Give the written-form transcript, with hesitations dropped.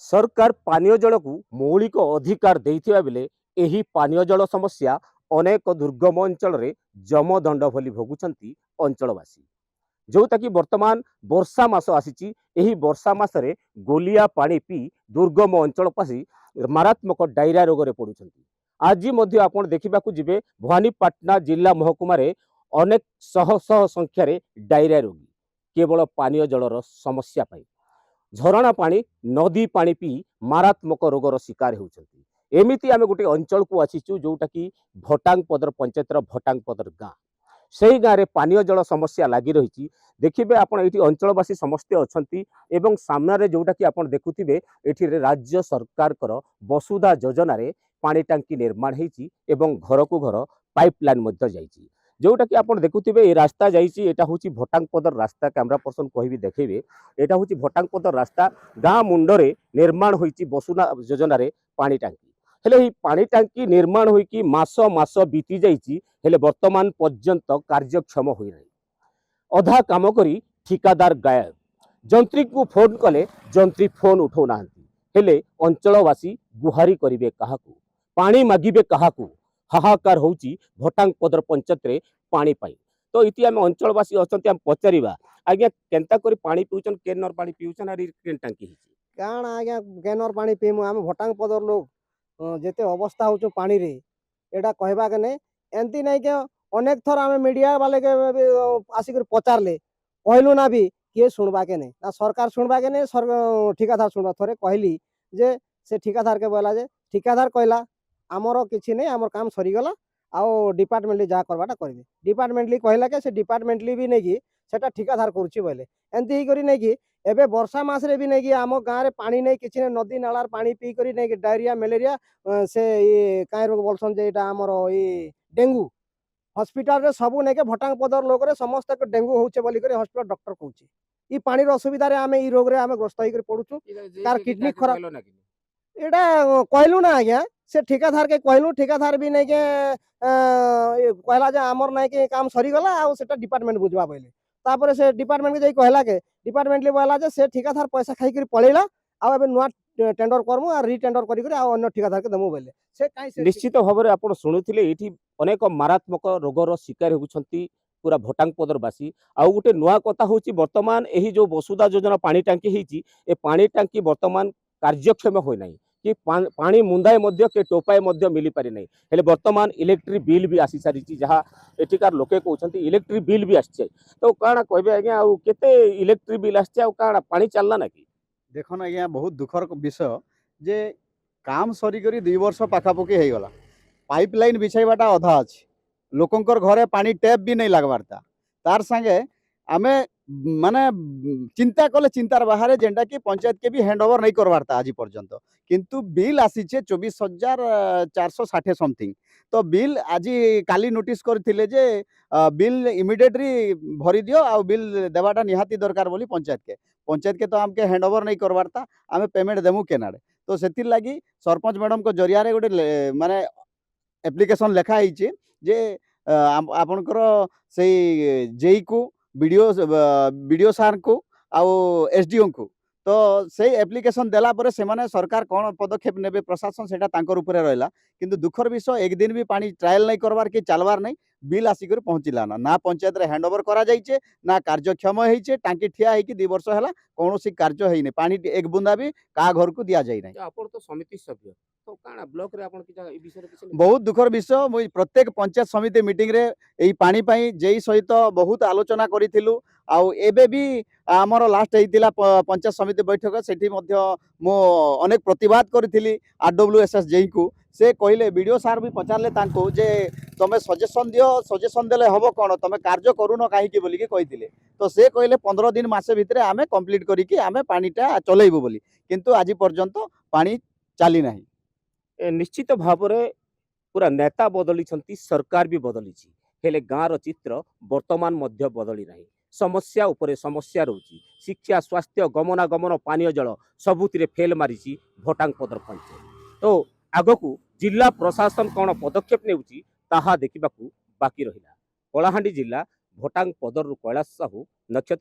सरकार पानीय जल को मौलिक अधिकार देइथिबा बेले एही पानीय जल समस्या अनेक दुर्गम अंचल रे जमदंड भली भोगुचंती अंचलवासी। जोटा कि वर्तमान वर्षा मास आसीची एही वर्षा मासरे गोलिया पानी पी दुर्गम अंचलवासी मारात्मक डायरिया रोग रे पड़ुचंती। आज मध्य आपण देखिबाकू जिबे भवानीपाटना जिला महकुमा रे अनेक शह शह संख्यार डायरिया रोगी केवल पानीय जलर समस्या पाई झरणा पानी नदी पानी पी मारात्मक रोगर शिकार होउछंती। एमिति आमे गोटे अंचल को आसीचु जोटा कि भटांगपदर पंचायतर भटांगपदर गाँ से गाँव में पानीय जल समस्या लगी रही। देखिए आपड़ ये अंचलवासी समस्ते अच्छी एवं सामने जोटा कि आप देखुवे ये राज्य सरकार वसुधा योजना रे पानी टांकी निर्माण होती घर को घर पाइपलाइन जाइए जोटा कि आप देखुवे ये रास्ता जाइए हूँ भटांगपदर रास्ता कैमरा पर्सन कहि देखेबे यहाँ हूँ भटांगपदर रास्ता गाँ मुंडरे निर्माण होती वसुधा योजना रे पानी टांकी हेले पानी टांकी निर्माण होइकी मास मास बीती जाइए हेले वर्तमान पर्यंत कार्यक्षम हो अधा काम करी ठिकादार गायब जंत्री को फोन कले जंत्री फोन उठौ नाहंती हेले अंचलवासी गुहारी करिवे काहाकू पानी मागिबे काहाकू हाहाकार होउची भटांगपदर पंचायत रे पानी पाई। तो इति आम अंचलवासी अछंती आम पचारिबा आज्ञा केनता करी पानी पिउचन केनर पानी पिउचन आरी केन टांकी हिची काण आज्ञा केनर पानी पीमु आम भटांगपदर लोग जेते अवस्था होचो पानी रे एटा कहबा के नै एंती नै के अनेक थर आम मीडिया वाले के आसिक पचारले कहलु ना भी किए सुनबा के नै ना सरकार सुनबा के नै ठिकादार सुनबा थरे कहली जे से ठिकादार के बोला जे ठिकादार कहला आमर किछि नै आमर काम सरी गला आओ डिपार्टमेंटली जा करबाटा करबे डिपार्टमेंटली कहला के से डिपार्टमेंटली भी नै कि सेटा ठिकादार करूची बोले एंती ही करी नै कि एबे वर्षा मास रे भी नै कि आम गाँव रे पानी नै किछि नै नदी नालार पानी पी करी नै कि डायरिया मलेरिया से ये काई रोग बोलसन जे एटा हमर ये डेंगू हॉस्पिटल रे सबु नै के भटांगपदर लोग रे समस्त के डेंगू होउचे बोली करी हॉस्पिटल डॉक्टर कहूची ई पानी रो असुविधा रे आमे ई रोग रे आमे ग्रस्त होई करी पडुचु कार किडनी खराब एटा कहलु ना आज्ञा से ठिकादार के कहलु ठिकादार भी नै के कहला जे हमर नै के काम सरी गला आ सेटा डिपार्टमेंट बुझवा बोले तापर से डिपार्टमेंट के जाई कहला के डिपार्टमेंटली बोला जे से ठिकादार पैसा खाई करी पळेला आ एबे नुआ टेंडर करमु आ रीटेंडर करी करी आ अन्य ठिकादार के दमु बोले से काई से निश्चित भाव में आप शुणुले ये अनेक मारात्मक रोगर शिकार होउछंती पूरा भटांगपदरवासी आउ गोटे नुआ कथा हूँ वर्तमान यही जो वसुधा योजना पानी टांकी होती ए पानी टांकी वर्तमान कार्यक्षम होना कि पानी मुंदाए मध्य के टोपाए मध्य मिली पारि नहीं हेले वर्तमान इलेक्ट्रिक बिल भी आसी सारी जहाँ एଠିकार लोके कहते इलेक्ट्रिक बिल भी आसचे तो काଣା कहबे आज्ञा आउ केते इलेक्ट्रिक बिल आसचे आउ काଣା पानी चलला ना कि देखन आज्ञा बहुत दुखर विषय जे काम सरी करी 2 वर्ष पाखापाखि हो गला पाइपलाइन बिछाइबाटा अधा अच्छे लोकंकर घरे पानी टैप भी नहीं लगवारता तार संगे आमे माने चिंता कले चिंतार बाहर जेनटा कि पंचायत के भी हैंड ओवर नहीं करवारता आज पर्यंत किंतु बिल आसीचे 24,460 समथिंग तो बिल आज काली नोटिस करथिले जे बिल इमिडिएटली भरी दियो आ बिल देवाटा निहाती दरकार बोली पंचायत के तो हमके हैंड ओवर नहीं करवारता आमे पेमेंट देमु केनाडे तो सेतिर लागी सरपंच मैडम को जरिया रे गोटे माने एप्लिकेशन लेखा होइचे जे आपनकर से जेई को वीडियो सार को आउ एसडीओ को तो से एप्लिकेशन देला परे से माने सरकार कौन पदक्षेप नेबे प्रशासन सेटा तांकर ऊपर रहला किंतु दुखर विषय एक दिन भी पानी ट्रायल नहीं करवार कि चलवार नहीं बिल आसिक पहुँचला ना पंचायत रे हैंड ओवर करा जाइए ना कार्यक्षम होइचे टांकी ठिया होइकी 2 वर्ष है कौन कार्य होइने पानी एक बुंदा भी का घर को दिया जाए ना आपण तो समिति सभ्य तो काଣା ब्लॉक रे आपण किछा ए विषय रे बहुत दुखर विषय मुई प्रत्येक पंचायत समिति मीटिंग रे एई पानी पाई जेई सहित बहुत आलोचना करिथिलु आउ एबे भी आमर लास्ट होइतिला पंचायत समिति बैठक सेठी मध्य मो अनेक प्रतिवाद करिथिली आरडब्ल्यूएसएस जेई को से कहले वीडियो सार भी पचारले तांको जे तमे सजेशन दियो सजेशन देले हबो कोन तमे कार्य करूनो काहे की बोली के कहिथिले तो से कहले 15 दिन मासे भितरे आमे कंप्लीट करी कि आमे पानीटा चलेइबो बोली किंतु आज पर्यंत पानी चली नाही। निश्चित भाव में पूरा नेता बदली सरकार भी बदली हेले गाँव चित्र वर्तमान मध्य बदली नहीं समस्या उपरे समस्या रोची शिक्षा स्वास्थ्य गमनागमन पानीय जल सबुति फेल मारी भटांगपदर पंचायत तो आगकू जिला प्रशासन कौन पदक्षेप नेउची ताहा देखिबाकू बाकी रहिला। कलाहांडी जिला भटांगपदर कैलाश साहू नक्षत्र।